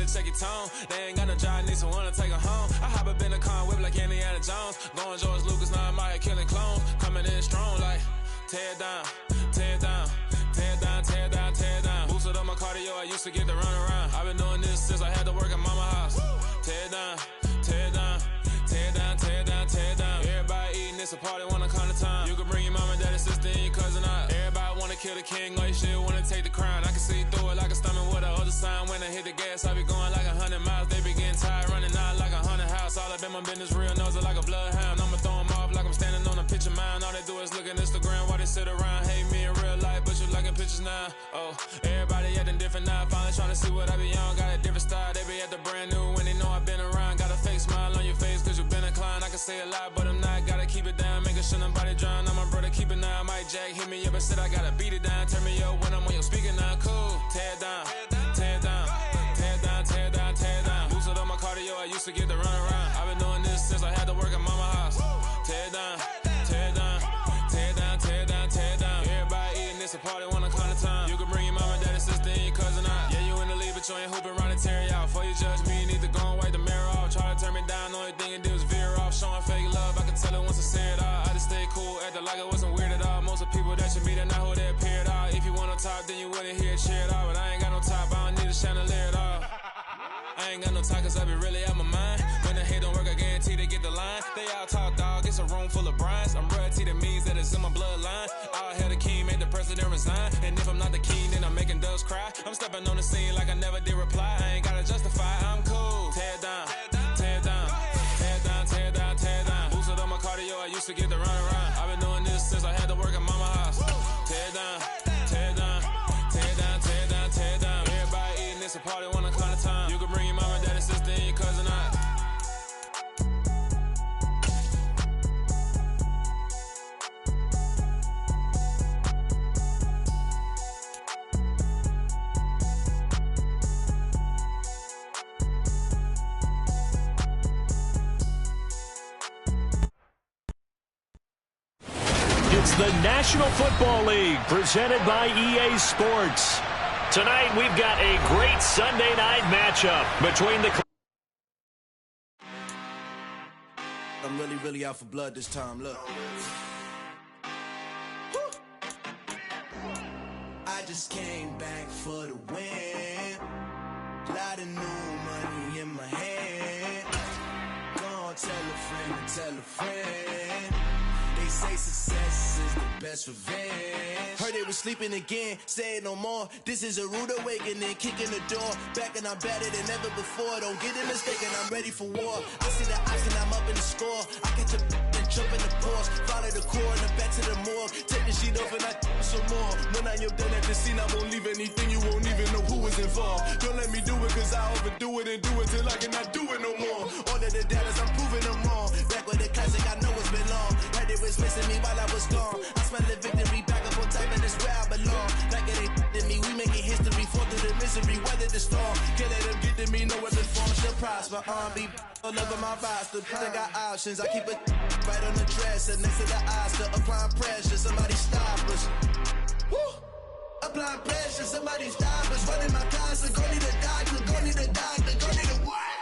to check your tone. They ain't got no job, need someone to take her home. I hop up in the car, whip like Indiana Jones. Going George Lucas, now I'm out here killing clones. Coming in strong like, tear down, tear down, tear down, tear down, tear down. Boosted up my cardio, I used to get to run around. I've been doing this since I had to work at mama house. Tear down, tear down, tear down, tear down, tear down. Everybody eating, it's a party, wanna come to time. You can bring your mama, daddy, sister, and your cousin out. Everybody wanna kill the king, or you shit wanna take the crown. I can see through it like a stomach with a other sign. When I hit the gas, I be going like 100 miles. They be getting tired, running out like 100 house. All up in my business, real nose like a bloodhound. I'ma throw them off like I'm standing on a picture mound. All they do is look at Instagram while they sit around. Hate me in real life, but you liking pictures now. Oh, everybody acting different now. Finally trying to see what I be on. Got a different style, they be at the brand new when they know I've been around. Got a fake smile on your face cause you been inclined. I can say a lot, but I'm not. Gotta keep it down, making sure nobody drown. I'm my brother, keep it now. Mike Jack hit me up and said I gotta beat it down. Turn me up when I'm on your speaker now. Cool, tear down, tear down, tear down, tear down, tear down. Boosted up my cardio, I used to get to run around. I've been doing this since I had to work at mama house. Tear down, tear down, tear down, tear down, tear down. Everybody eating, it's a party, wanna come to time. You can bring your mama, daddy, sister, and your cousin out. Yeah, you in the lead, but you ain't hooping around and tear you out. Before you judge me, you need to go and wipe the mirror off. Try to turn me down, only thing you do is veer off. Showing fake love, I can tell it once I say it all. I just stay cool, acting like it wasn't weird at all. Most of the people that you meet are not who they appear at all. If you want on top, then you wouldn't hear it cheer at all. But I ain't got no top, I don't need a chandelier at all. I ain't got no time cause I be really out my mind. When the hate don't work, I guarantee they get the line. They all talk dog, it's a room full of brines. I'm royalty, that means that it's in my bloodline. All hail the king, made the president resign. And if I'm not the king, then I'm making doves cry. I'm stepping on the scene like I never did reply. I ain't gotta justify, I'm cool. Tear down, tear down, tear down, tear down, tear down. Boosted up my cardio, I used to get to run around. I've been doing this since I had to work at mama house. Tear down, tear down, tear down, tear down, tear down. Everybody eating, it's a party, wanna come to time. You can bring your mama, daddy, sister, and your cousin out. It's the National Football League presented by EA Sports. Tonight we've got a great Sunday night matchup between the... I'm really out for blood this time, look. I just came back for the win. Lot of new money in my hand. Gonna tell a friend and tell a friend. They say success is the best revenge. Heard they was sleeping again, say it no more. This is a rude awakening, kicking the door. Back and I'm better than ever before. Don't get it mistaken, I'm ready for war. I see the option, I'm up in the score. I catch a and jump in the Porsche. Follow the core and the back to the morgue. Take the sheet off and I some more. When I am done at the scene, I won't leave anything. You won't even know who was involved. Don't let me do it cause I overdo it and do it till I cannot do it no more. All of the doubters, I'm proving them wrong. Back with the classic, I know it's been long. Heard it was missing me while I was gone. I smell the victory back up on top and it's where I belong. Like it ain't to me, we making history. Fall through the misery, weather the storm. Can't let them get to me, no other form should prosper. Be all over my roster. I got options, I keep it right on the dresser. Next to the Oscar, applying pressure. Somebody stop us. Woo! Applying pressure, somebody stop us. Running my closet, go need a doctor, go need a doctor, go need a what?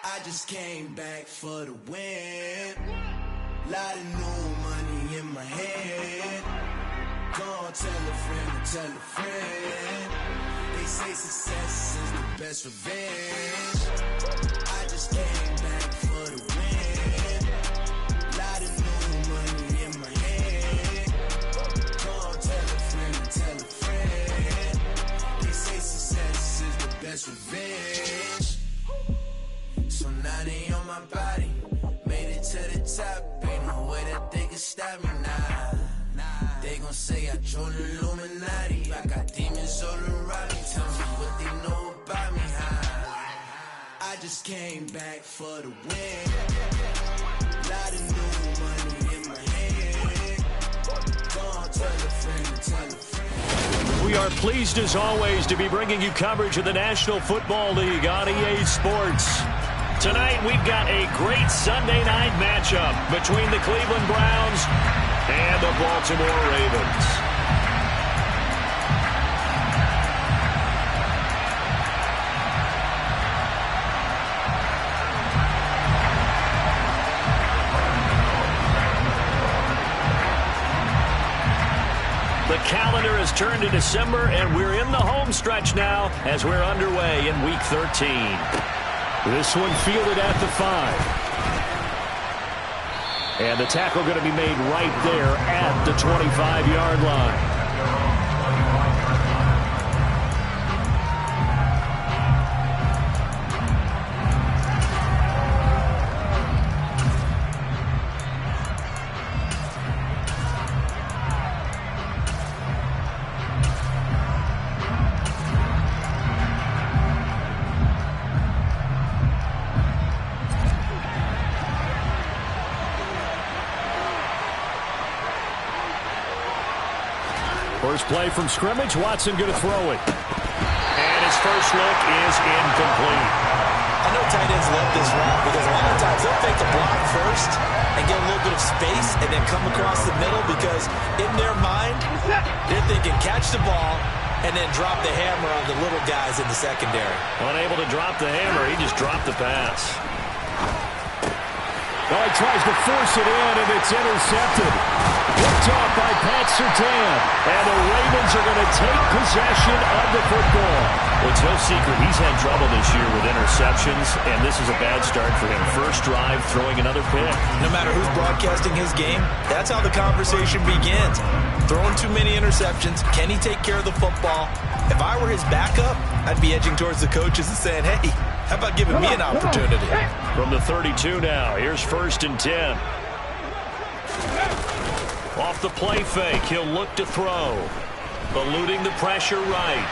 I just came back for the win. Lot of new money in my head. Gonna tell a friend and tell a friend. They say success is the best revenge. I just came back for the win. Lot of new money in my head. Gonna tell a friend and tell a friend. They say success is the best revenge. So now they on my body. Made it to the top. Ain't no way that they can stop me now. They gon' say I joined the Illuminati. I got demons all around me. Tell me what they know about me, huh? I just came back for the win. Lot of new money in my head. Gonna tell a friend and tell a friend. We are pleased as always to be bringing you coverage of the National Football League on EA Sports. Tonight we've got a great Sunday night matchup between the Cleveland Browns and the Baltimore Ravens. calendar has turned to December, and we're in the home stretch now as we're underway in Week 13. This one fielded at the 5. And the tackle going to be made right there at the 25-yard line. First play from scrimmage, Watson going to throw it. And his first look is incomplete. I know tight ends love this route because a lot of times they'll take the block first and get a little bit of space and then come across the middle because in their mind, they're thinking catch the ball and then drop the hammer on the little guys in the secondary. Unable to drop the hammer, he just dropped the pass. Well, he tries to force it in, and it's intercepted. Picked off by Pat Surtain. And the Ravens are going to take possession of the football. Well, it's no secret he's had trouble this year with interceptions, and this is a bad start for him. First drive, throwing another pick. No matter who's broadcasting his game, that's how the conversation begins. Throwing too many interceptions. Can he take care of the football? If I were his backup, I'd be edging towards the coaches and saying, hey, how about giving me an opportunity? From the 32 now, here's 1st and 10. Off the play fake, he'll look to throw. Eluding the pressure right.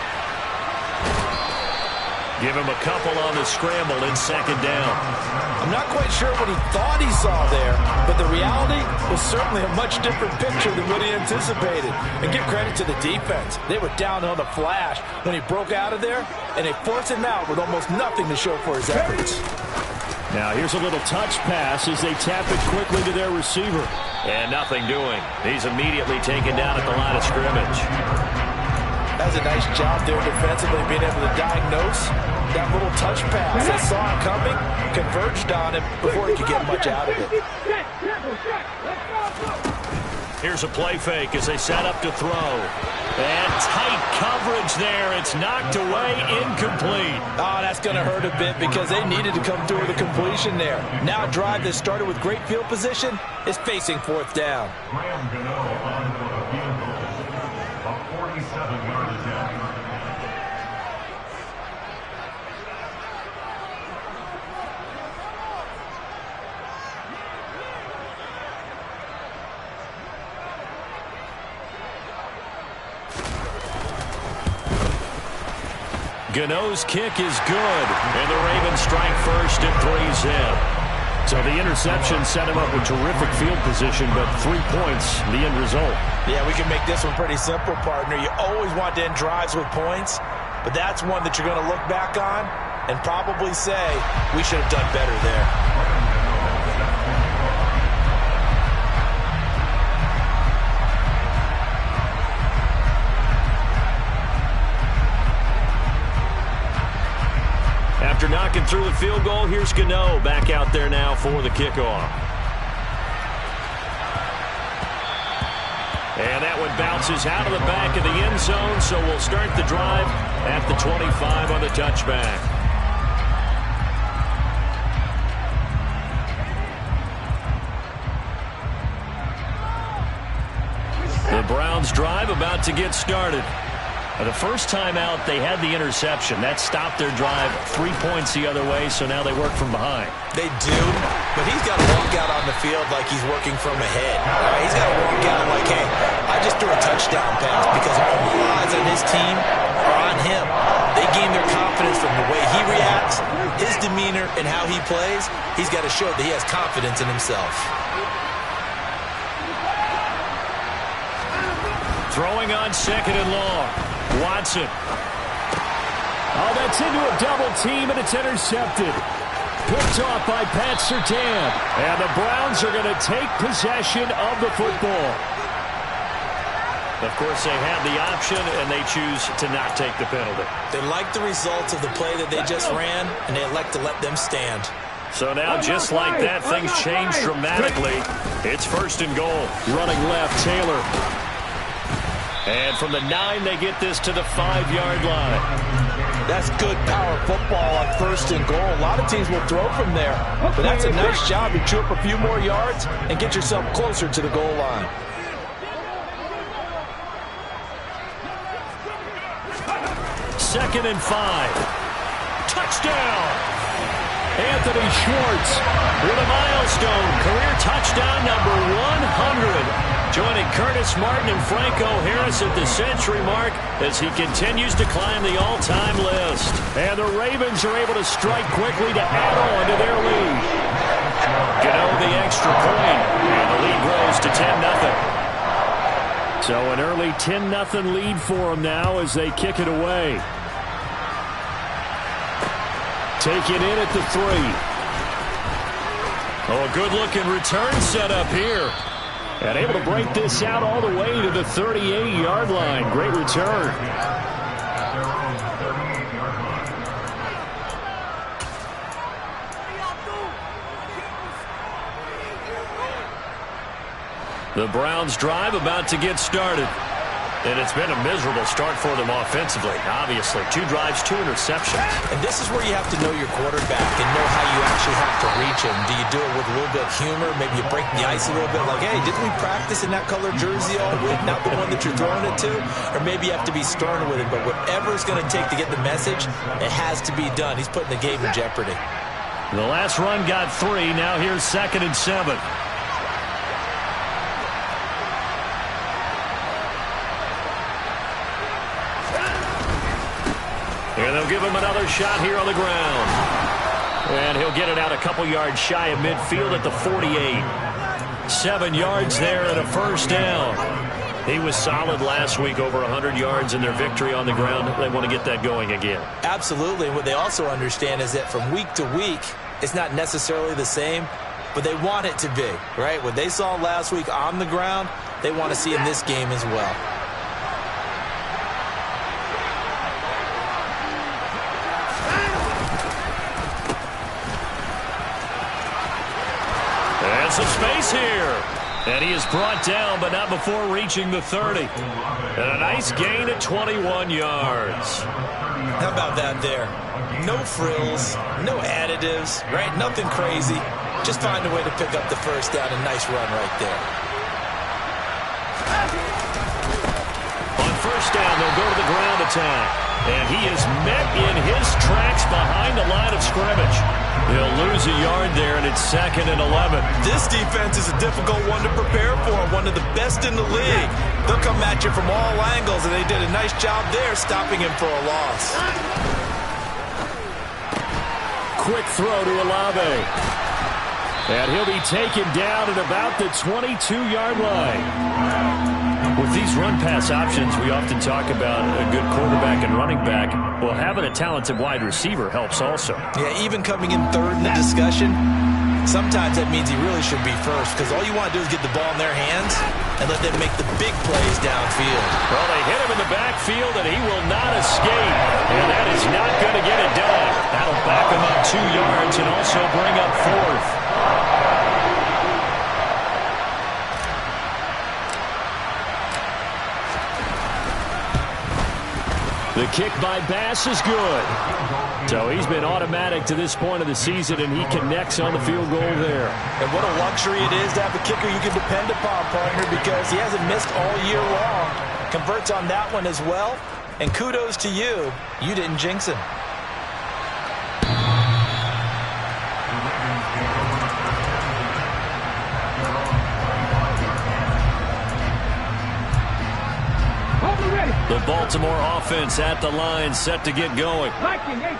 Give him a couple on the scramble in 2nd down. I'm not quite sure what he thought he saw there, but the reality was certainly a much different picture than what he anticipated. And give credit to the defense. They were down on the flash when he broke out of there, and they forced him out with almost nothing to show for his efforts. Now here's a little touch pass as they tap it quickly to their receiver. And nothing doing. He's immediately taken down at the line of scrimmage. That's a nice job there defensively, being able to diagnose that little touch pass. They saw him coming, converged on him before he could get much out of it. Here's a play fake as they set up to throw. And tight coverage there. It's knocked away, incomplete. Oh, that's going to hurt a bit because they needed to come through with a completion there. Now a drive that started with great field position is facing 4th down. Gano's kick is good, and the Ravens strike first at 3-zip. So the interception set him up with terrific field position, but 3 points, the end result. Yeah, we can make this one pretty simple, partner. You always want to end drives with points, but that's one that you're going to look back on and probably say, we should have done better there. After knocking through the field goal, here's Gano back out there now for the kickoff. And that one bounces out of the back of the end zone, so we'll start the drive at the 25 on the touchback. The Browns drive about to get started. The first time out, they had the interception. That stopped their drive 3 points the other way, so now they work from behind. They do, but he's got to walk out on the field like he's working from ahead. He's got to walk out like, hey, I just threw a touchdown pass because all the eyes on his team are on him. They gain their confidence from the way he reacts, his demeanor, and how he plays. He's got to show that he has confidence in himself. Throwing on 2nd and long. Watson. Oh, that's into a double team, and it's intercepted. Picked off by Pat Surtain. And the Browns are going to take possession of the football. Of course, they have the option, and they choose to not take the penalty. They like the results of the play that they just ran, and they elect to let them stand. So now, just like that, things change dramatically. It's 1st and goal. Running left, Taylor. And from the 9, they get this to the 5-yard line. That's good power football on 1st and goal. A lot of teams will throw from there, but that's a nice job to chew up a few more yards and get yourself closer to the goal line. Second and 5. Touchdown! Anthony Schwartz with a milestone career touchdown number 100. Joining Curtis Martin and Franco Harris at the century mark as he continues to climb the all-time list. And the Ravens are able to strike quickly to add on to their lead. Gano the extra point, and the lead grows to 10-0. So an early 10-0 lead for them now as they kick it away. Take it in at the 3. Oh, a good-looking return set up here. And able to break this out all the way to the 38-yard line. Great return. The Browns drive about to get started. And it's been a miserable start for them offensively. Obviously, 2 drives, 2 interceptions. And this is where you have to know your quarterback and know how you actually have to reach him. Do you do it with a little bit of humor? Maybe you break the ice a little bit like, hey, didn't we practice in that color jersey all week? Not the one that you're throwing it to? Or maybe you have to be stern with it. But whatever it's going to take to get the message, it has to be done. He's putting the game in jeopardy. The last run got 3. Now here's 2nd and 7. And they'll give him another shot here on the ground. And he'll get it out a couple yards shy of midfield at the 48. 7 yards there and a first down. He was solid last week, over 100 yards in their victory on the ground. They want to get that going again. Absolutely. And what they also understand is that from week to week, it's not necessarily the same, but they want it to be, right? What they saw last week on the ground, they want to see in this game as well. And some space here. And he is brought down, but not before reaching the 30. And a nice gain at 21 yards. How about that there? No frills, no additives, right? Nothing crazy. Just find a way to pick up the first down. A nice run right there. On first down, they'll go to the ground attack. And he is met in his tracks behind the line of scrimmage. They'll lose a yard there, and it's 2nd and 11. This defense is a difficult one to prepare for, one of the best in the league. They'll come at you from all angles, and they did a nice job there stopping him for a loss. Quick throw to Olave. And he'll be taken down at about the 22-yard line. With these run-pass options, we often talk about a good quarterback and running back. Well, having a talented wide receiver helps also. Yeah, even coming in 3rd in the discussion, sometimes that means he really should be first, because all you want to do is get the ball in their hands and let them make the big plays downfield. Well, they hit him in the backfield, and he will not escape. And that is not going to get it done. That'll back him up 2 yards and also bring up 4th. The kick by Bass is good. So he's been automatic to this point of the season, and he connects on the field goal there. And what a luxury it is to have a kicker you can depend upon, partner, because he hasn't missed all year long. Converts on that one as well. And kudos to you. You didn't jinx him. The Baltimore offense at the line, set to get going.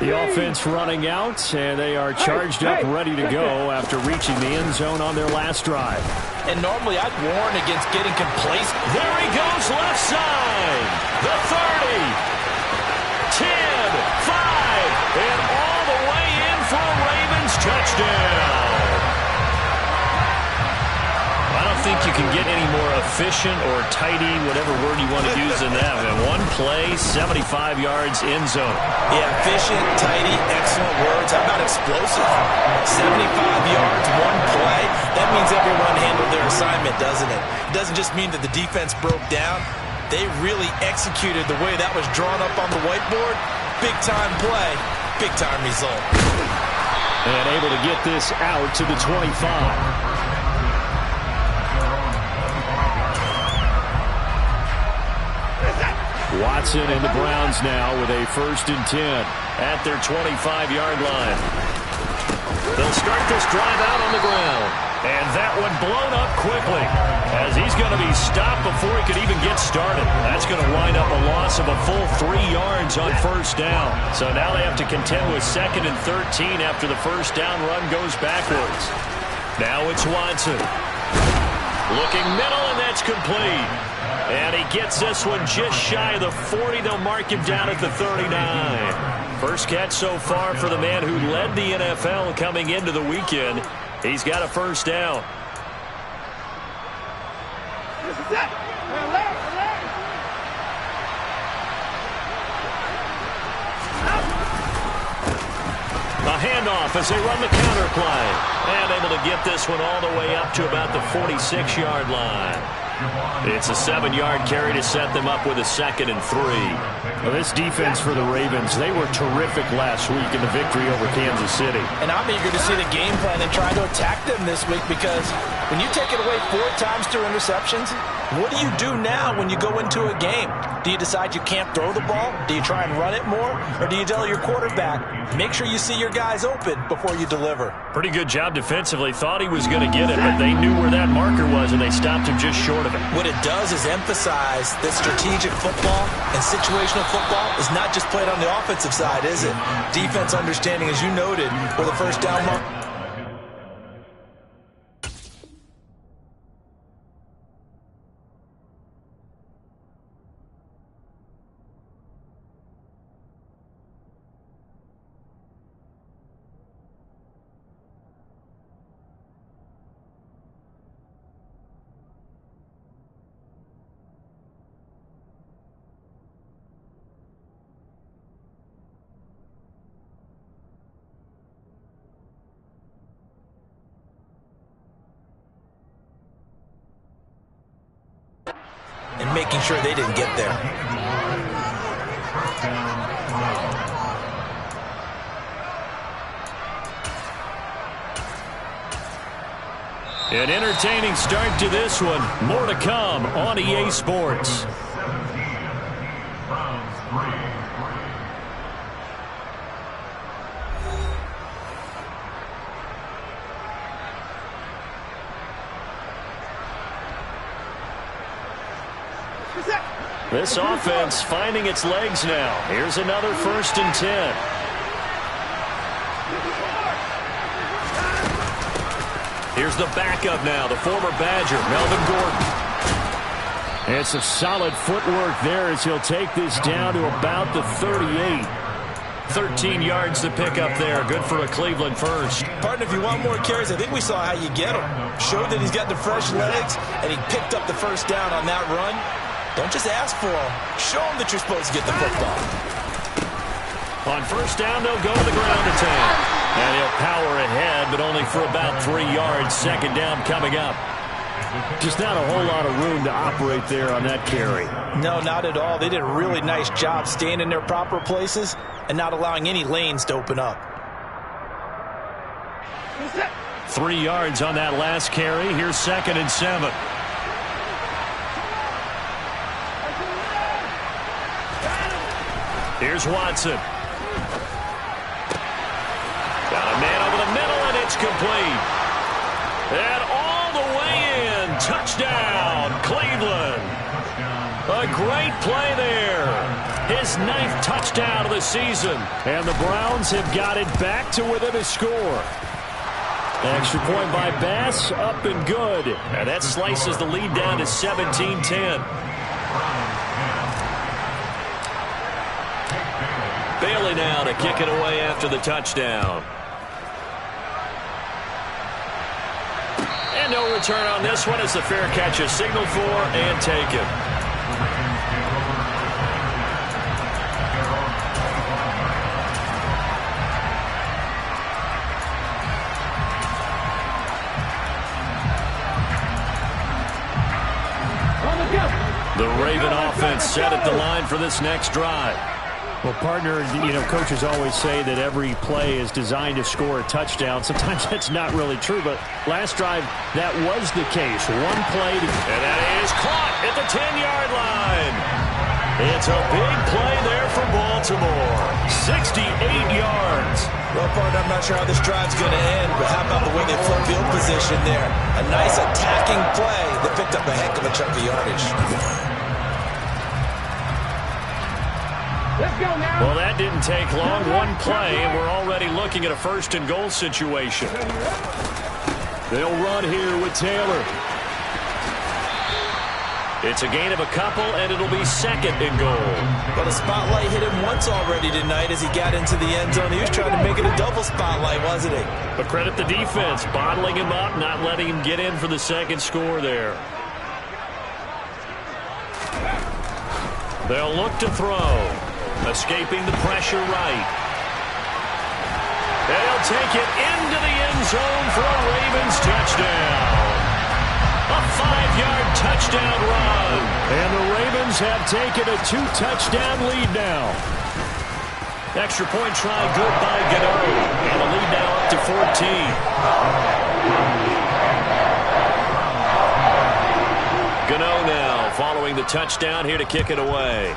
The offense running out, and they are charged up, ready to go after reaching the end zone on their last drive. And normally I'd warn against getting complacent. There he goes, left side. The 30, 10, 5, and all the way in for a Ravens touchdown. I don't think you can get any more efficient or tidy, whatever word you want to use in that. In one play, 75 yards, end zone. Yeah, efficient, tidy, excellent words. How about explosive? 75 yards, one play. That means everyone handled their assignment, doesn't it? It doesn't just mean that the defense broke down. They really executed the way that was drawn up on the whiteboard. Big-time play, big-time result. And able to get this out to the 25. Watson and the Browns now with a 1st and 10 at their 25-yard line. They'll start this drive out on the ground. And that one blown up quickly as he's going to be stopped before he could even get started. That's going to wind up a loss of a full 3 yards on 1st down. So now they have to contend with 2nd and 13 after the 1st down run goes backwards. Now it's Watson. Looking middle, and that's complete. And he gets this one just shy of the 40. They'll mark him down at the 39. First catch so far for the man who led the NFL coming into the weekend. He's got a 1st down. A handoff as they run the counter play. And able to get this one all the way up to about the 46-yard line. It's a 7-yard carry to set them up with a 2nd and 3. Well, this defense for the Ravens, they were terrific last week in the victory over Kansas City. And I'm eager to see the game plan and try to attack them this week, because when you take it away 4 times through interceptions, what do you do now when you go into a game? Do you decide you can't throw the ball? Do you try and run it more? Or do you tell your quarterback, make sure you see your guys open before you deliver? Pretty good job defensively. Thought he was going to get it, but they knew where that marker was, and they stopped him just short of it. What it does is emphasize that strategic football and situational football is not just played on the offensive side, is it? Defense understanding, as you noted, where the 1st down mark. And making sure they didn't get there. An entertaining start to this one. More to come on EA Sports. This offense finding its legs now. Here's another 1st and 10. Here's the backup now, the former Badger, Melvin Gordon. And some solid footwork there as he'll take this down to about the 38. 13 yards to pick up there. Good for a Cleveland 1st. Partner, if you want more carries, I think we saw how you get him. Showed that he's got the fresh legs, and he picked up the 1st down on that run. Don't just ask for him. Show him that you're supposed to get the football. On 1st down, they'll go to the ground attack. And he'll power ahead, but only for about 3 yards. 2nd down coming up. Just not a whole lot of room to operate there on that carry. No, not at all. They did a really nice job staying in their proper places and not allowing any lanes to open up. 3 yards on that last carry. Here's 2nd and 7. Here's Watson. Got a man over the middle, and it's complete. And all the way in. Touchdown, Cleveland. A great play there. His 9th touchdown of the season. And the Browns have got it back to within a score. Extra point by Bass, up and good. And that slices the lead down to 17-10. Bailey now to kick it away after the touchdown. And no return on this one as the fair catch is signaled for and taken. The Raven offense and set at the line for this next drive. Well, partner, coaches always say that every play is designed to score a touchdown. Sometimes that's not really true, but last drive, that was the case. One play, and that is caught at the 10-yard line. It's a big play there for Baltimore. 68 yards. Well, partner, I'm not sure how this drive's going to end, but how about the way they flip field position there? A nice attacking play that picked up a heck of a chunk of yardage. Well, that didn't take long. One play, and we're already looking at a first-and-goal situation. They'll run here with Taylor. It's a gain of a couple, and it'll be second and goal. But the spotlight hit him once already tonight as he got into the end zone. He was trying to make it a double spotlight, wasn't he? But credit the defense, bottling him up, not letting him get in for the second score there. They'll look to throw. Escaping the pressure right. They'll take it into the end zone for a Ravens touchdown. A 5-yard touchdown run. And the Ravens have taken a 2-touchdown lead now. Extra point try good by Gano. And the lead now up to 14. Gano now following the touchdown here to kick it away.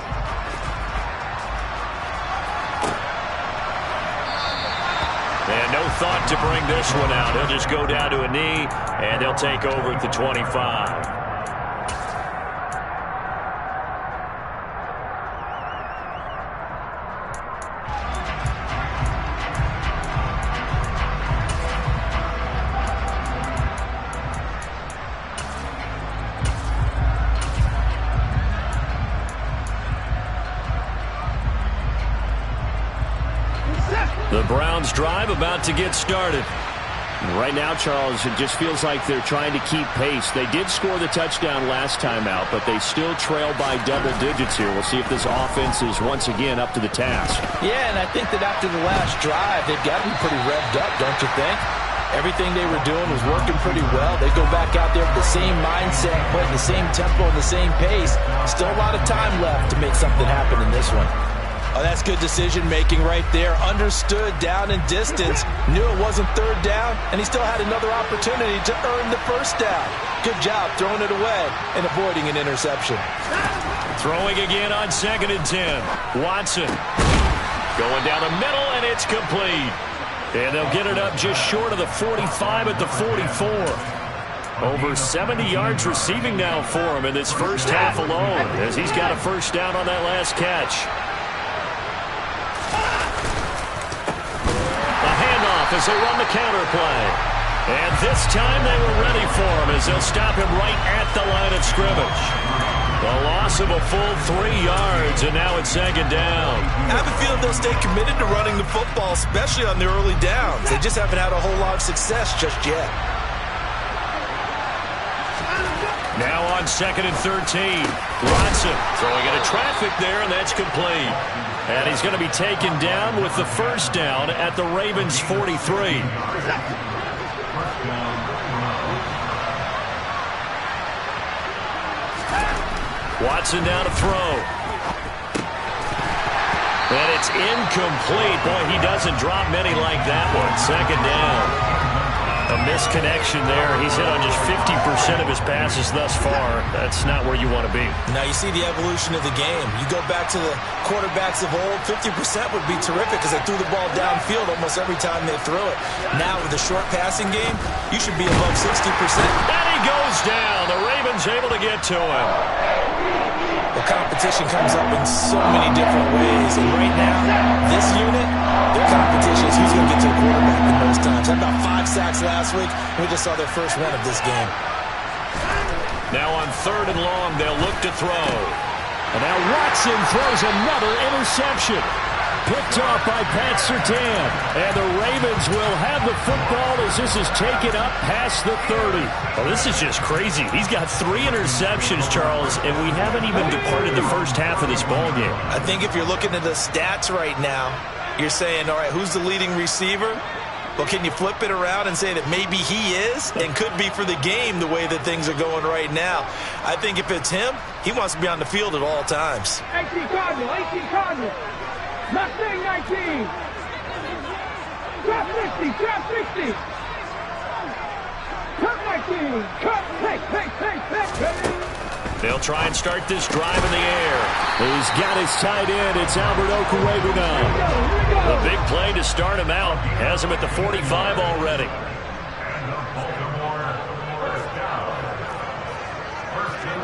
And no thought to bring this one out. He'll just go down to a knee, and they'll take over at the 25. The Browns drive about to get started. Right now, Charles, it just feels like they're trying to keep pace. They did score the touchdown last time out, but they still trail by double digits here. We'll see if this offense is once again up to the task. Yeah, and I think that after the last drive, they've got to be pretty revved up, don't you think? Everything they were doing was working pretty well. They go back out there with the same mindset, putting the same tempo and the same pace. Still a lot of time left to make something happen in this one. Oh, that's good decision-making right there. Understood down and distance. Knew it wasn't third down, and he still had another opportunity to earn the first down. Good job throwing it away and avoiding an interception. Throwing again on 2nd and 10. Watson going down the middle, and it's complete. And they'll get it up just short of the 45 at the 44. Over 70 yards receiving now for him in this first half alone, as he's got a first down on that last catch. As they run the counter play. And this time they were ready for him as they'll stop him right at the line of scrimmage. The loss of a full 3 yards, and now it's 2nd down. I have a feeling they'll stay committed to running the football, especially on the early downs. They just haven't had a whole lot of success just yet. Now on 2nd and 13. Watson throwing into traffic there, and that's complete. And he's going to be taken down with the first down at the Ravens' 43. Watson down to throw. And it's incomplete. Boy, he doesn't drop many like that one. 2nd down. A misconnection there. He's hit on just 50% of his passes thus far. That's not where you want to be. Now you see the evolution of the game. You go back to the quarterbacks of old, 50% would be terrific because they threw the ball downfield almost every time they threw it. Now with the short passing game, you should be above 60%. And he goes down. The Ravens able to get to him. The competition comes up in so many different ways. And right now, this unit, their competition is who's going to get to the quarterback the most times. Had about 5 sacks last week, and we just saw their first win of this game. Now on 3rd and long, they'll look to throw. And now Watson throws another interception. Picked off by Pat Surtain. And the Ravens will have the football as this is taken up past the 30. Well, this is just crazy. He's got 3 interceptions, Charles, and we haven't even departed the first half of this ball game. I think if you're looking at the stats right now, you're saying, all right, who's the leading receiver? Well, can you flip it around and say that maybe he is and could be for the game the way that things are going right now? I think if it's him, he wants to be on the field at all times. 18 Cardinal, 18 Cardinal. Mustang 19. Drop 60, drop 60. Cut 19. Cut, hey. They'll try and start this drive in the air. He's got his tight end. It's Albert Okwuegbunam. The big play to start him out. Has him at the 45 already.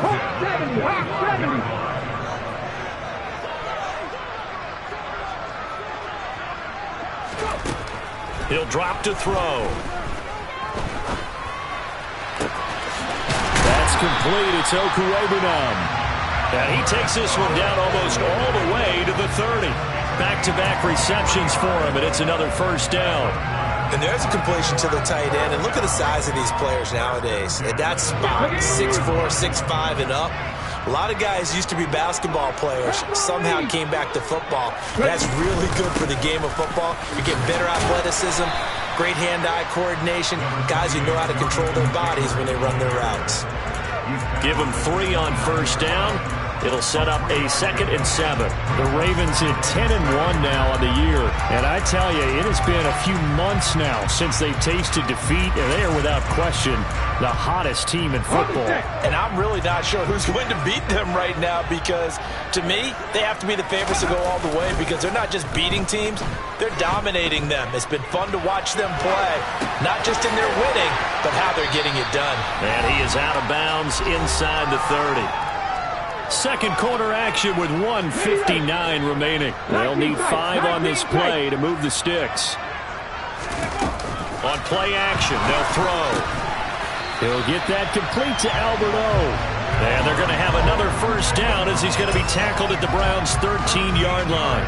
Hawk 70. He'll drop to throw. Complete. It's Okwuegbunam. And he takes this one down almost all the way to the 30. Back-to-back receptions for him, and it's another first down. And there's a completion to the tight end. And look at the size of these players nowadays. At that spot, 6'4", 6'5", and up. A lot of guys used to be basketball players, somehow came back to football. That's really good for the game of football. You get better athleticism, great hand-eye coordination, guys who know how to control their bodies when they run their routes. Give them 3 on first down. It'll set up a 2nd and 7. The Ravens at 10-1 now on the year. And I tell you, it has been a few months now since they've tasted defeat, and they are without question the hottest team in football. And I'm really not sure who's going to beat them right now because, to me, they have to be the favorites to go all the way because they're not just beating teams, they're dominating them. It's been fun to watch them play, not just in their winning, but how they're getting it done. And he is out of bounds inside the 30. Second quarter action with 1:59 remaining. They'll need 5 on this play to move the sticks. On play action, they'll throw. He'll get that complete to Albert O. And they're going to have another first down as he's going to be tackled at the Browns' 13-yard line.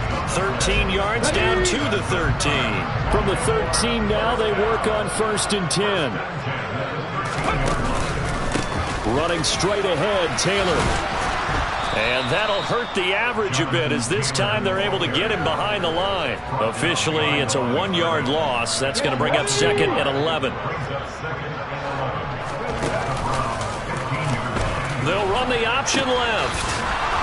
13 yards down to the 13. From the 13 now, they work on 1st and 10. Running straight ahead, Taylor. And that'll hurt the average a bit as this time they're able to get him behind the line. Officially, it's a 1-yard loss. That's going to bring up 2nd and 11. They'll run the option left.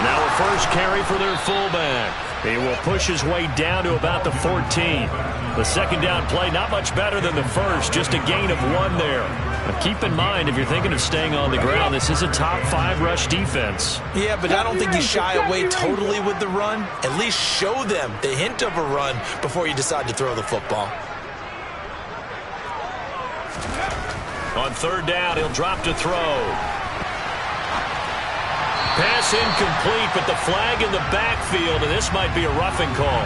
Now a first carry for their fullback. He will push his way down to about the 14. The second down play, not much better than the first, just a gain of 1 there. But keep in mind, if you're thinking of staying on the ground, this is a top 5 rush defense. Yeah, but I don't think you shy away totally with the run. At least show them the hint of a run before you decide to throw the football. On 3rd down, he'll drop to throw. Pass incomplete, but the flag in the backfield, and this might be a roughing call.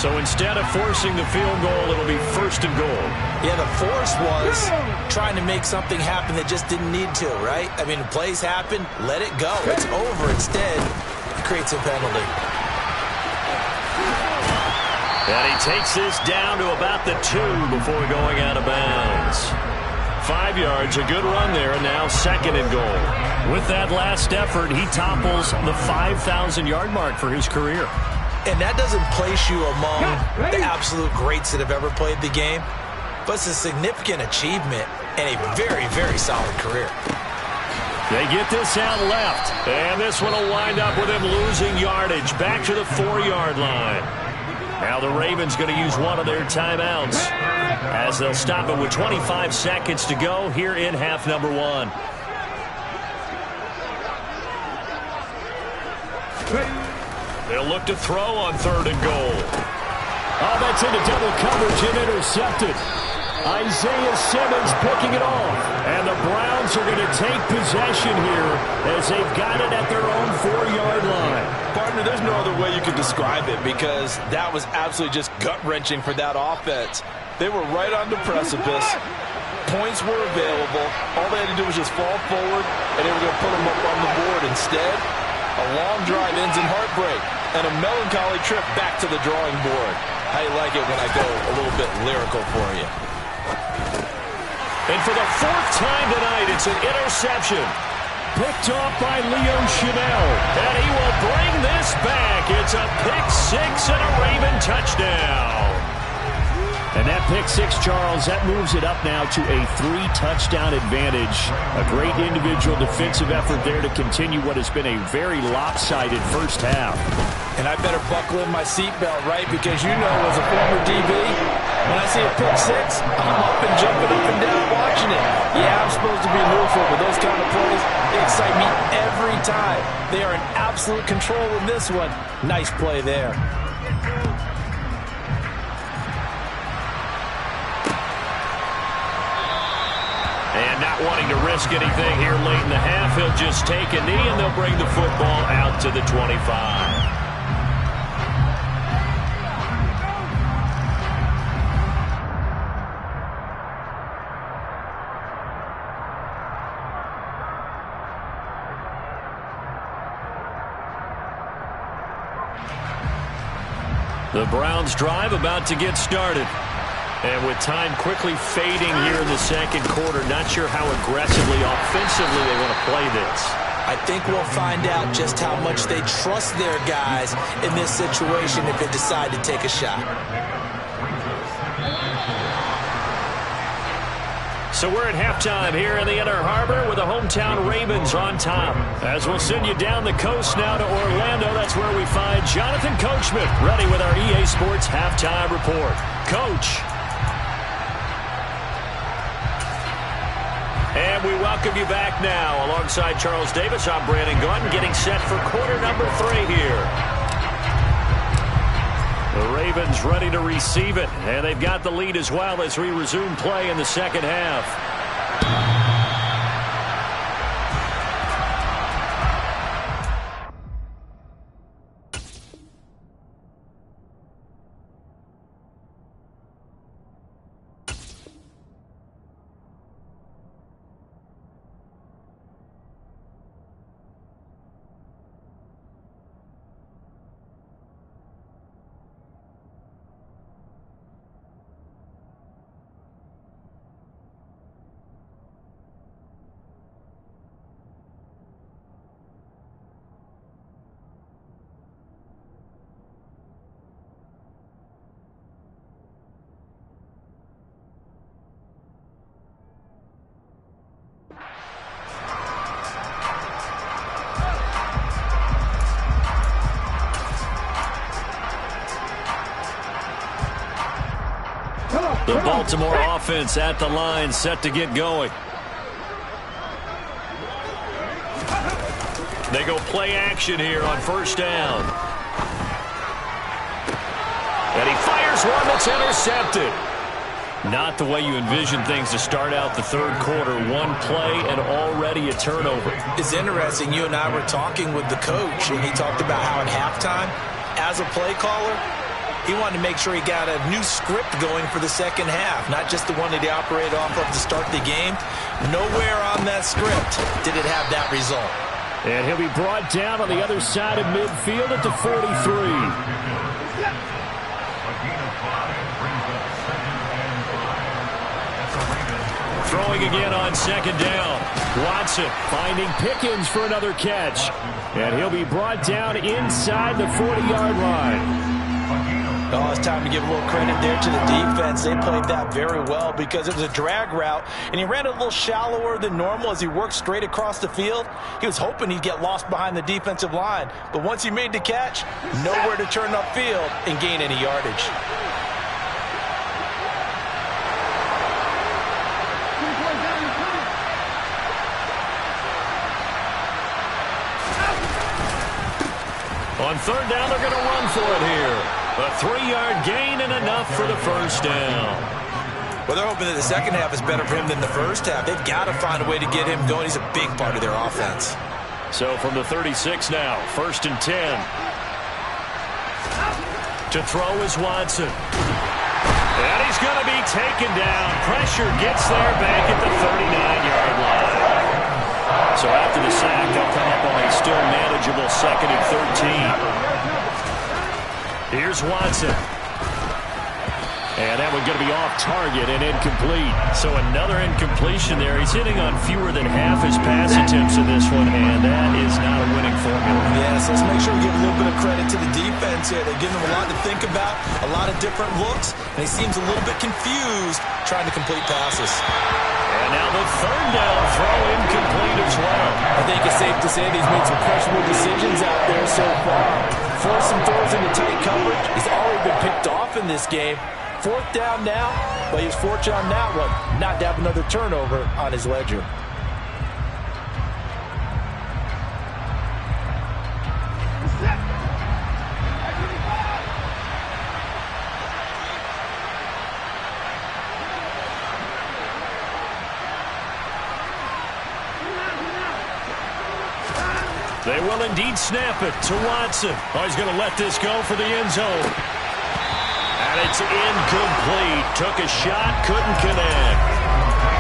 So instead of forcing the field goal, it'll be 1st and goal. Yeah, the force was trying to make something happen that just didn't need to, right? I mean, plays happen, let it go. It's over. Instead, it creates a penalty. And he takes this down to about the 2 before going out of bounds. 5 yards, a good run there, and now 2nd and goal. With that last effort, he topples the 5,000-yard mark for his career. And that doesn't place you among the absolute greats that have ever played the game, but it's a significant achievement and a very, very solid career. They get this out left, and this one will wind up with him losing yardage back to the 4-yard line. Now the Ravens going to use one of their timeouts as they'll stop it with 25 seconds to go here in half number 1. They'll look to throw on 3rd and goal. Oh, that's into double coverage and intercepted. Isaiah Simmons picking it off. And the Browns are going to take possession here as they've got it at their own 4-yard line. Partner, there's no other way you could describe it because that was absolutely just gut-wrenching for that offense. They were right on the precipice. Points were available. All they had to do was just fall forward, and they were going to put them up on the board. Instead, a long drive ends in heartbreak and a melancholy trip back to the drawing board. How you like it when I go a little bit lyrical for you? And for the 4th time tonight, it's an interception. Picked off by Leo Chanel. And he will bring this back. It's a pick 6 and a Raven touchdown. And that pick six, Charles. That moves it up now to a 3-touchdown advantage. A great individual defensive effort there to continue what has been a very lopsided first half. And I better buckle in my seatbelt, right? Because you know, as a former DB, when I see a pick six, I'm up and jumping up and down watching it. Yeah, I'm supposed to be neutral, but those kind of plays, they excite me every time. They are in absolute control in this one. Nice play there. And not wanting to risk anything here late in the half, he'll just take a knee, and they'll bring the football out to the 25. The Browns drive about to get started. And with time quickly fading here in the second quarter, not sure how aggressively, offensively they want to play this. I think we'll find out just how much they trust their guys in this situation if they decide to take a shot. So we're at halftime here in the Inner Harbor with the hometown Ravens on top. As we'll send you down the coast now to Orlando, that's where we find Jonathan Coachman ready with our EA Sports Halftime Report. Coach. And we welcome you back now. Alongside Charles Davis, I'm Brandon Gordon, getting set for quarter number 3 here. The Ravens ready to receive it, and they've got the lead as well as we resume play in the second half. The Baltimore offense at the line, set to get going. They go play action here on first down. And he fires one that's intercepted. Not the way you envision things to start out the third quarter. One play and already a turnover. It's interesting. You and I were talking with the coach, and he talked about how at halftime, as a play caller, he wanted to make sure he got a new script going for the second half, not just the one that he operated off of to start the game. Nowhere on that script did it have that result. And he'll be brought down on the other side of midfield at the 43. Throwing again on second down. Watson finding Pickens for another catch. And he'll be brought down inside the 40-yard line. Oh, it's time to give a little credit there to the defense. They played that very well because it was a drag route, and he ran a little shallower than normal as he worked straight across the field. He was hoping he'd get lost behind the defensive line, but once he made the catch, nowhere to turn upfield and gain any yardage. On third down, they're going to run for it here. A 3-yard gain and enough for the first down. Well, they're hoping that the second half is better for him than the first half. They've got to find a way to get him going. He's a big part of their offense. So from the 36 now, 1st and 10. To throw is Watson. And he's going to be taken down. Pressure gets there back at the 39-yard line. So after the sack, they'll come up on a still manageable 2nd and 13. Here's Watson. And that one going to be off target and incomplete. So another incompletion there. He's hitting on fewer than half his pass attempts in this one, and that is not a winning formula. Yes, let's make sure we give a little bit of credit to the defense here. They're giving him a lot to think about, a lot of different looks, and he seems a little bit confused trying to complete passes. And now the third down throw incomplete as well. I think it's safe to say that he's made some questionable decisions out there so far. Forced some throws into tight coverage. He's already been picked off in this game. Fourth down now, but he was fortunate on that one not to have another turnover on his ledger. They will indeed snap it to Watson. Oh, he's going to let this go for the end zone. And it's incomplete. Took a shot, couldn't connect.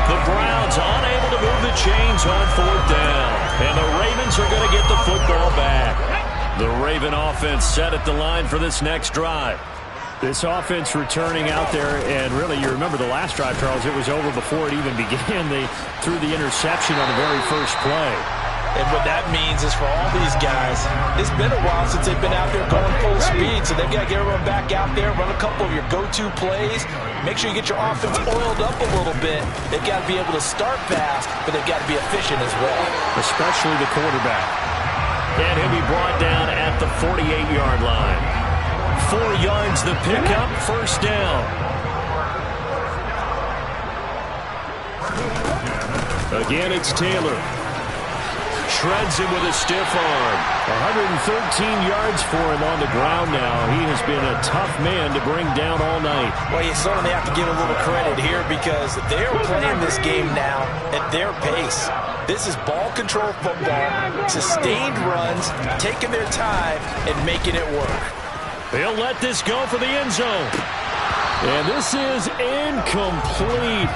The Browns unable to move the chains on fourth down. And the Ravens are going to get the football back. The Raven offense set at the line for this next drive. This offense returning out there, and really, you remember the last drive, Charles, it was over before it even began. They threw the interception on the very first play. And what that means is for all these guys, it's been a while since they've been out there going full speed, so they've got to get everyone back out there, run a couple of your go-to plays, make sure you get your offense oiled up a little bit. They've got to be able to start fast, but they've got to be efficient as well. Especially the quarterback. And he'll be brought down at the 48-yard line. 4 yards the pickup, first down. Again, it's Taylor. Shreds him with a stiff arm. 113 yards for him on the ground now. He has been a tough man to bring down all night. Well, you certainly have to give a little credit here because they're playing this game now at their pace. This is ball control football, sustained runs, taking their time and making it work. He'll let this go for the end zone. And this is incomplete.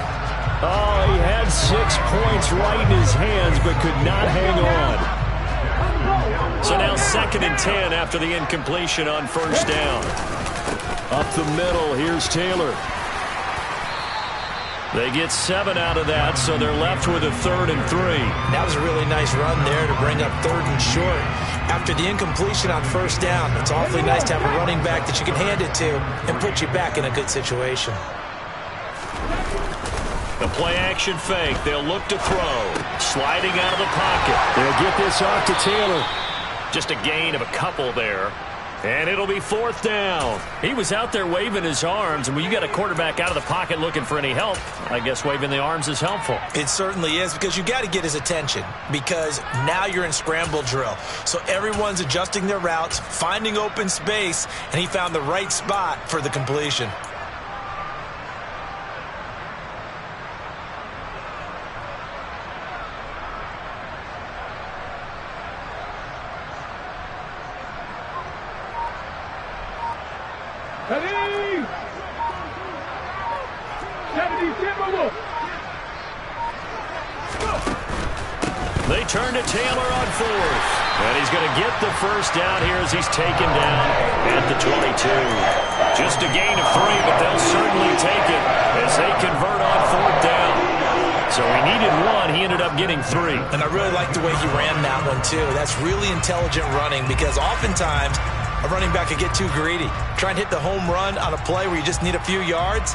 Oh, he had 6 points right in his hands, but could not hang on. So now 2nd and 10 after the incompletion on first down. Up the middle, here's Taylor. They get 7 out of that, so they're left with a 3rd and 3. That was a really nice run there to bring up 3rd and short. After the incompletion on first down, it's awfully nice to have a running back that you can hand it to and put you back in a good situation. The play-action fake. They'll look to throw. Sliding out of the pocket. They'll get this off to Taylor. Just a gain of a couple there. And it'll be 4th down. He was out there waving his arms, and when you got a quarterback out of the pocket looking for any help, I guess waving the arms is helpful. It certainly is, because you got to get his attention, because now you're in scramble drill. So everyone's adjusting their routes, finding open space, and he found the right spot for the completion. They turn to Taylor on 4th. And he's going to get the first down here as he's taken down at the 22. Just a gain of 3, but they'll certainly take it as they convert on 4th down. So he needed 1. He ended up getting 3. And I really like the way he ran that one, too. That's really intelligent running, because oftentimes a running back could get too greedy. Try and hit the home run on a play where you just need a few yards.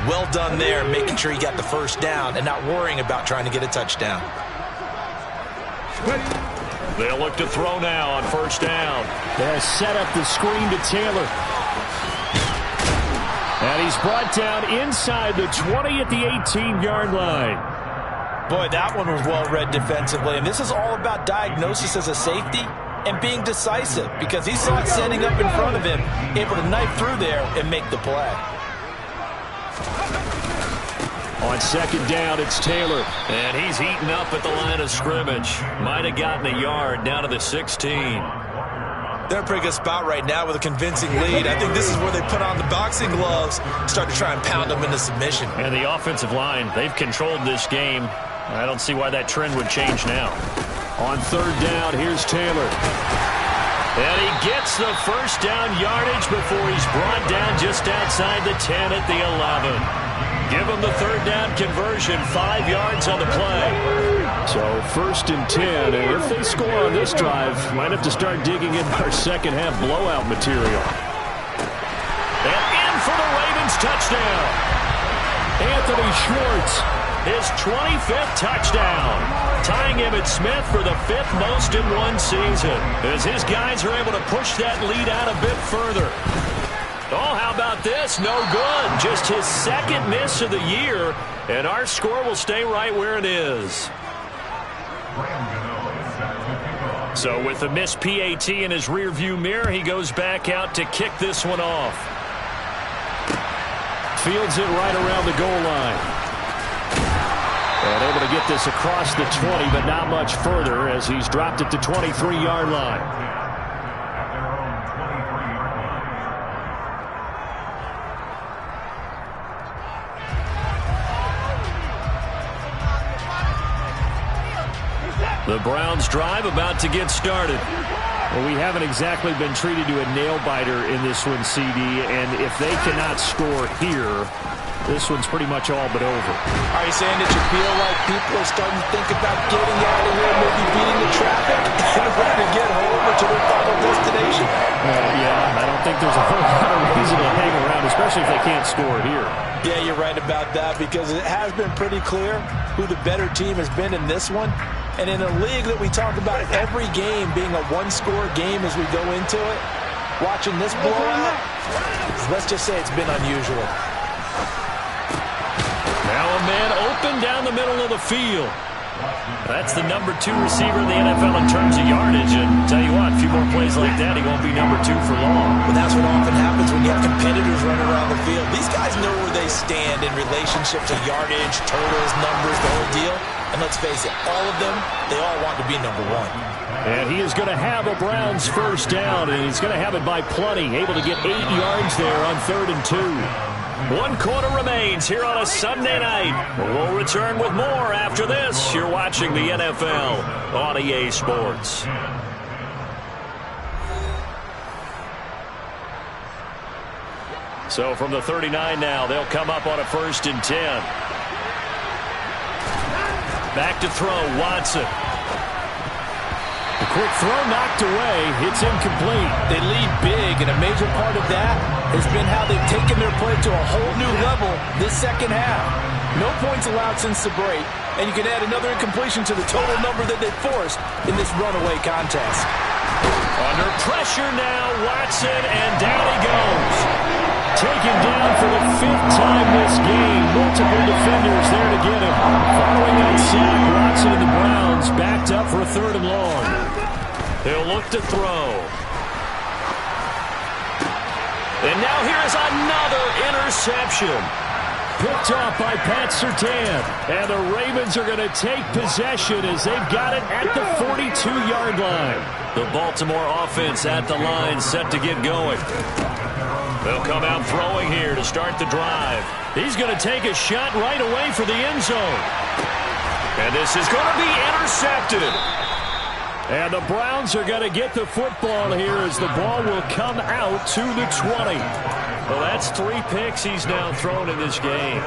Well done there, making sure he got the first down and not worrying about trying to get a touchdown. They'll look to throw now on first down. They'll set up the screen to Taylor. And he's brought down inside the 20 at the 18-yard line. Boy, that one was well read defensively. And this is all about diagnosis as a safety and being decisive, because he saw it setting up in front of him, able to knife through there and make the play. On second down, it's Taylor. And he's eaten up at the line of scrimmage. Might have gotten a yard down to the 16. They're in a pretty good spot right now with a convincing lead. I think this is where they put on the boxing gloves, start to try and pound them into submission. And the offensive line, they've controlled this game. I don't see why that trend would change now. On third down, here's Taylor. And he gets the first down yardage before he's brought down just outside the 10 at the 11. Give him the third down conversion, 5 yards on the play. So 1st and 10, and if they score on this drive, might have to start digging in our second half blowout material. And in for the Ravens touchdown. Anthony Schwartz, his 25th touchdown, tying Emmitt Smith for the 5th most in one season, as his guys are able to push that lead out a bit further. Oh, how about this? No good. Just his 2nd miss of the year, and our score will stay right where it is. So with the missed PAT in his rearview mirror, he goes back out to kick this one off. Fields it right around the goal line. And able to get this across the 20, but not much further as he's dropped it to 23-yard line. The Browns drive about to get started. Well, we haven't exactly been treated to a nail-biter in this one, CD, and if they cannot score here, this one's pretty much all but over. Are you saying that you feel like people are starting to think about getting out of here, maybe beating the traffic in order to get home or to their final destination? Yeah, I don't think there's a whole lot of reason to hang around, especially if they can't score here. Yeah, you're right about that, because it has been pretty clear who the better team has been in this one. And in a league that we talk about every game being a one-score game as we go into it, watching this blowout, let's just say it's been unusual. Now a man open down the middle of the field. That's the number 2 receiver in the NFL in terms of yardage. And tell you what, a few more plays like that, he won't be number 2 for long. But that's what often happens when you have competitors running around the field. These guys know where they stand in relationship to yardage, totals, numbers, the whole deal. And let's face it, all of them, they all want to be number 1. And he is going to have a Browns first down, and he's going to have it by plenty. Able to get 8 yards there on 3rd and 2. 1 quarter remains here on a Sunday night. We'll return with more after this. You're watching the NFL on EA Sports. So from the 39 now, they'll come up on a 1st and 10. Back to throw, Watson. The quick throw knocked away. It's incomplete. They lead big, and a major part of that has been how they've taken their play to a whole new level this second half. No points allowed since the break, and you can add another incompletion to the total number that they forced in this runaway contest. Under pressure now, Watson, and down he goes. Taken down for the 5th time this game. Multiple defenders there to get him. Following that sack, Watson and the Browns backed up for a 3rd and long. They'll look to throw. And now here is another interception. Picked off by Pat Surtain. And the Ravens are going to take possession as they've got it at the 42-yard line. The Baltimore offense at the line, set to get going. They'll come out throwing here to start the drive. He's going to take a shot right away for the end zone. And this is going to be intercepted. And the Browns are going to get the football here as the ball will come out to the 20. Well, that's 3 picks he's now thrown in this game.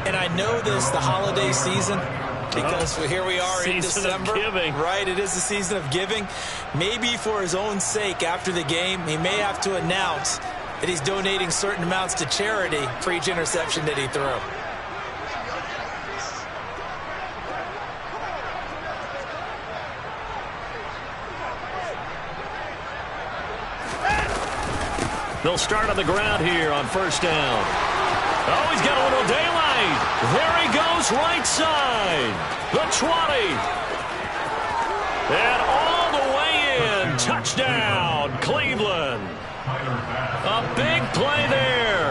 And I know this, the holiday season, because here we are in December. Of giving. Right, it is the season of giving. Maybe for his own sake after the game, he may have to announce that he's donating certain amounts to charity for each interception that he threw. They'll start on the ground here on 1st down. Oh, he's got a little daylight. There he goes, right side. The 20. And all the way in. Touchdown, Cleveland. A big play there.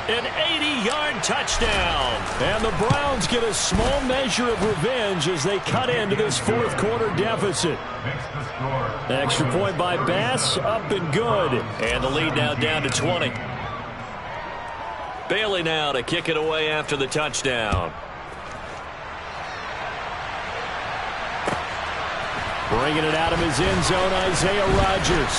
An 80-yard touchdown. And the Browns get a small measure of revenge as they cut into this 4th quarter deficit. Extra point by Bass, up and good. And the lead now down to 20. Bailey now to kick it away after the touchdown. Bringing it out of his end zone, Isaiah Rodgers.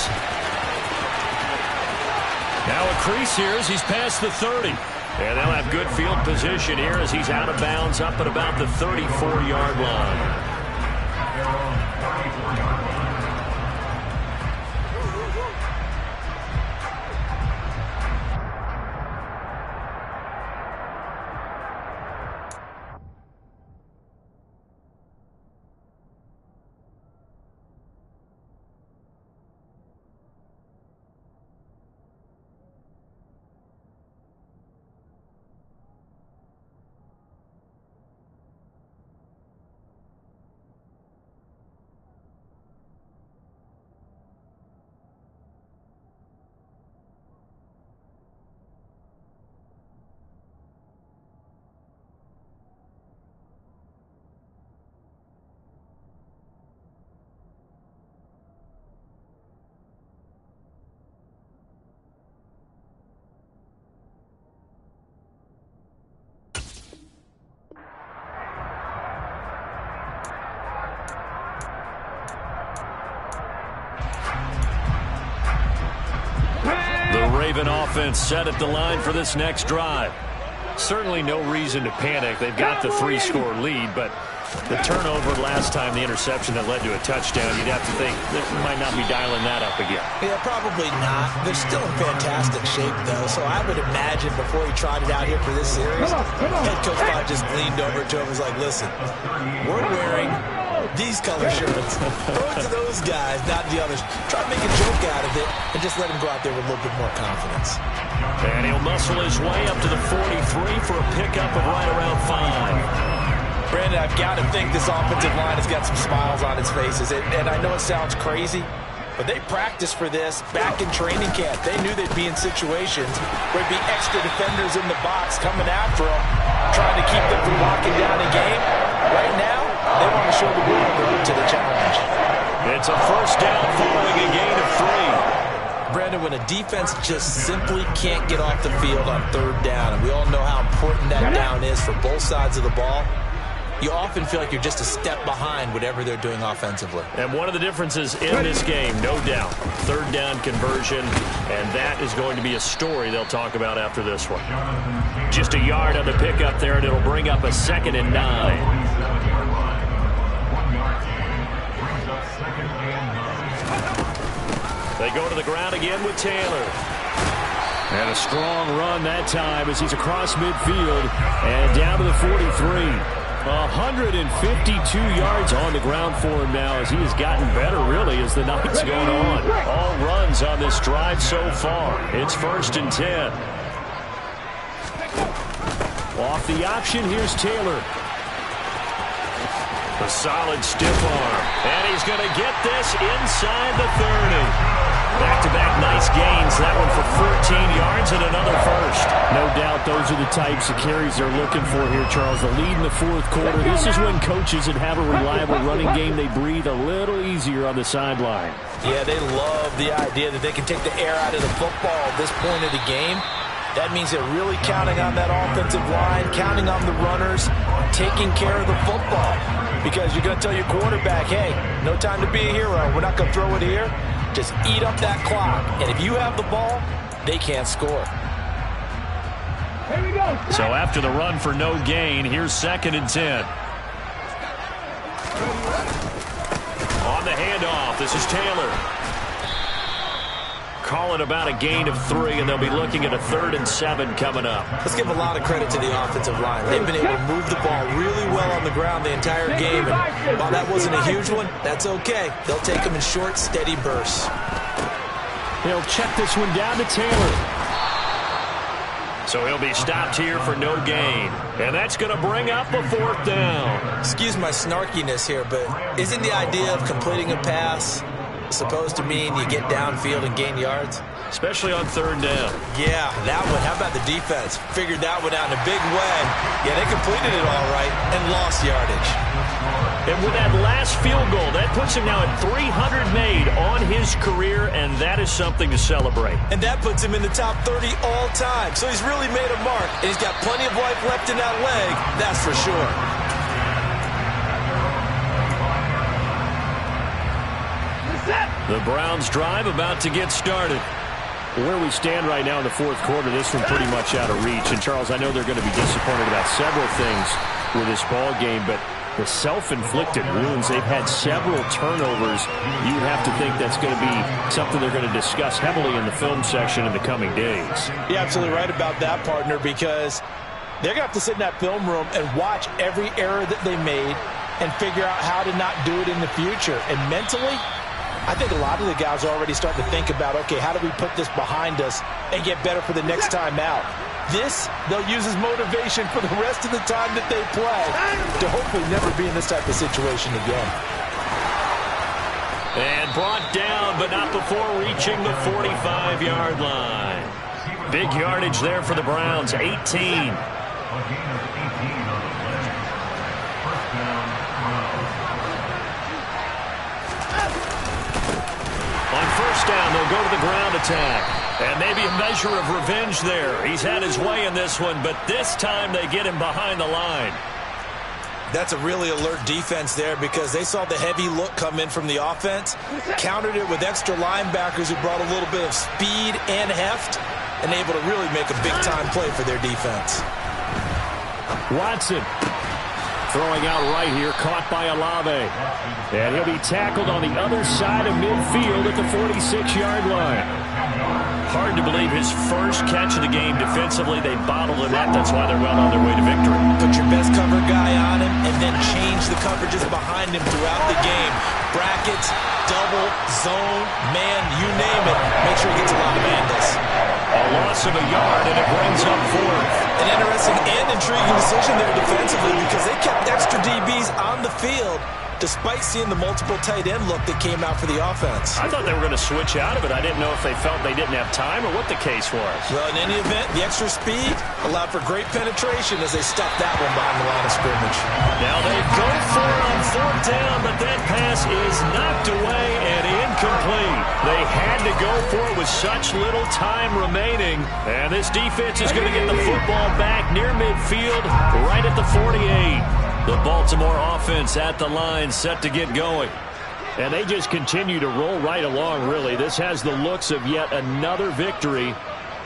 Now a crease here as he's past the 30. And they'll have good field position here as he's out of bounds up at about the 34-yard line. Raven offense set at the line for this next drive. Certainly no reason to panic. They've got the 3-score lead, but the turnover last time, the interception that led to a touchdown, you'd have to think they might not be dialing that up again. Yeah, probably not. They're still in fantastic shape, though, so I would imagine before he tried it out here for this series, head coach probably just leaned over to him and was like, listen, we're wearing these color shirts. Throw it to those guys, not the others. Try to make a joke out of it and just let him go out there with a little bit more confidence. And he'll muscle his way up to the 43 for a pickup of right around 5. Brandon, I've got to think this offensive line has got some smiles on its faces. And I know it sounds crazy, but they practiced for this back in training camp. They knew they'd be in situations where there'd be extra defenders in the box coming after them, trying to keep them from locking down a game. Right now, they want to show the world they're up to the challenge. It's a first down following a gain of 3. Brandon, when a defense just simply can't get off the field on third down, and we all know how important that down is for both sides of the ball, you often feel like you're just a step behind whatever they're doing offensively. And one of the differences in this game, no doubt, third down conversion, and that is going to be a story they'll talk about after this one. Just a yard on the pickup there, and it'll bring up a 2nd and 9. They go to the ground again with Taylor. And a strong run that time as he's across midfield and down to the 43. 152 yards on the ground for him now as he has gotten better, really, as the night's going on. All runs on this drive so far. It's 1st and 10. Off the option, here's Taylor. A solid stiff arm. And he's going to get this inside the 30. Back-to-back nice gains. That one for 14 yards and another first. No doubt those are the types of carries they're looking for here, Charles. The lead in the 4th quarter. This is when coaches that have a reliable running game, they breathe a little easier on the sideline. Yeah, they love the idea that they can take the air out of the football at this point of the game. That means they're really counting on that offensive line, counting on the runners, taking care of the football. Because you're going to tell your quarterback, hey, no time to be a hero. We're not going to throw it here. Just eat up that clock. And if you have the ball, they can't score. Here we go. So after the run for no gain, here's 2nd and 10. On the handoff, this is Taylor. Call it about a gain of 3, and they'll be looking at a 3rd and 7 coming up. Let's give a lot of credit to the offensive line. They've been able to move the ball really well on the ground the entire game. And while that wasn't a huge one, that's okay. They'll take them in short, steady bursts. He'll check this one down to Taylor. So he'll be stopped here for no gain. And that's going to bring up a 4th down. Excuse my snarkiness here, but isn't the idea of completing a pass supposed to mean you get downfield and gain yards? Especially on 3rd down. Yeah, that one. How about the defense? Figured that one out in a big way. Yeah, they completed it all right and lost yardage. And with that last field goal, that puts him now at 300 made on his career, and that is something to celebrate. And that puts him in the top 30 all time. So he's really made a mark, and he's got plenty of life left in that leg, that's for sure. The Browns drive about to get started. Where we stand right now in the fourth quarter, this one pretty much out of reach. And, Charles, I know they're going to be disappointed about several things with this ball game, but the self-inflicted wounds, they've had several turnovers. You would have to think that's going to be something they're going to discuss heavily in the film section in the coming days. You're absolutely right about that, partner, because they're going to have to sit in that film room and watch every error that they made and figure out how to not do it in the future. And mentally, I think a lot of the guys are already starting to think about, okay, how do we put this behind us and get better for the next time out? This, they'll use as motivation for the rest of the time that they play to hopefully never be in this type of situation again. And brought down, but not before reaching the 45-yard line. Big yardage there for the Browns, 18. On first down, they'll go to the ground attack. And maybe a measure of revenge there. He's had his way in this one, but this time they get him behind the line. That's a really alert defense there because they saw the heavy look come in from the offense, countered it with extra linebackers who brought a little bit of speed and heft, and able to really make a big-time play for their defense. Watson throwing out right here, caught by Olave. And he'll be tackled on the other side of midfield at the 46-yard line. Hard to believe his first catch of the game defensively. They bottled the net. That's why they're well on their way to victory. Put your best cover guy on him and then change the coverages behind him throughout the game. Brackets, double, zone, man, you name it. Make sure he gets a lot of handles. A loss of a yard, and it brings up fourth. An interesting and intriguing decision there defensively because they kept extra DBs on the field despite seeing the multiple tight end look that came out for the offense. I thought they were going to switch out of it. I didn't know if they felt they didn't have time or what the case was. Well, in any event, the extra speed allowed for great penetration as they stuffed that one behind the line of scrimmage. Now they go for it on fourth down, but that pass is knocked away and incomplete. They had to go for it with such little time remaining. And this defense is going to get the football back near midfield, right at the 48. The Baltimore offense at the line, set to get going. And they just continue to roll right along, really. This has the looks of yet another victory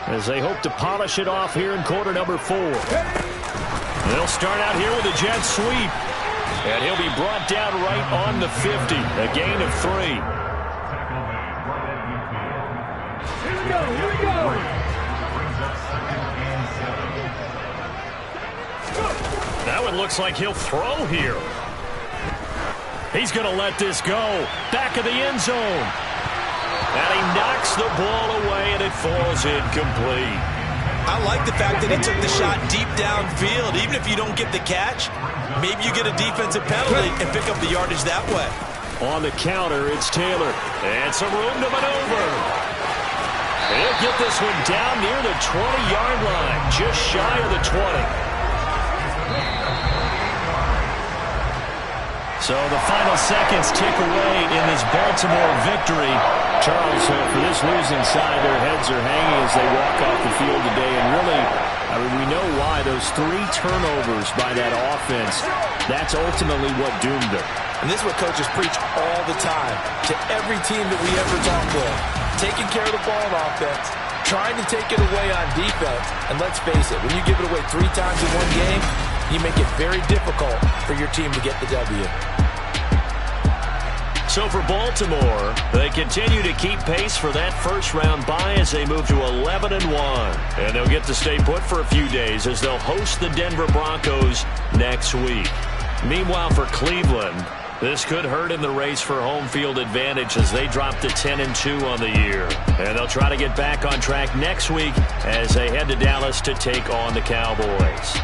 as they hope to polish it off here in quarter number 4. They'll start out here with a jet sweep. And he'll be brought down right on the 50. A gain of 3. Here we go, here we go. That one looks like he'll throw here. He's going to let this go. Back of the end zone. And he knocks the ball away, and it falls incomplete. I like the fact that he took the shot deep downfield. Even if you don't get the catch, maybe you get a defensive penalty and pick up the yardage that way. On the counter, it's Taylor. And some room to maneuver. He'll get this one down near the 20-yard line, just shy of the 20. So the final seconds tick away in this Baltimore victory. Charles, for this losing side, their heads are hanging as they walk off the field today. And really, I mean, we know why. Those 3 turnovers by that offense, that's ultimately what doomed them. And this is what coaches preach all the time to every team that we ever talk with. Taking care of the ball on offense, trying to take it away on defense. And let's face it, when you give it away 3 times in one game, you make it very difficult for your team to get the W. So for Baltimore, they continue to keep pace for that first-round bye as they move to 11-1. And they'll get to stay put for a few days as they'll host the Denver Broncos next week. Meanwhile, for Cleveland, this could hurt in the race for home field advantage as they drop to 10-2 on the year. And they'll try to get back on track next week as they head to Dallas to take on the Cowboys.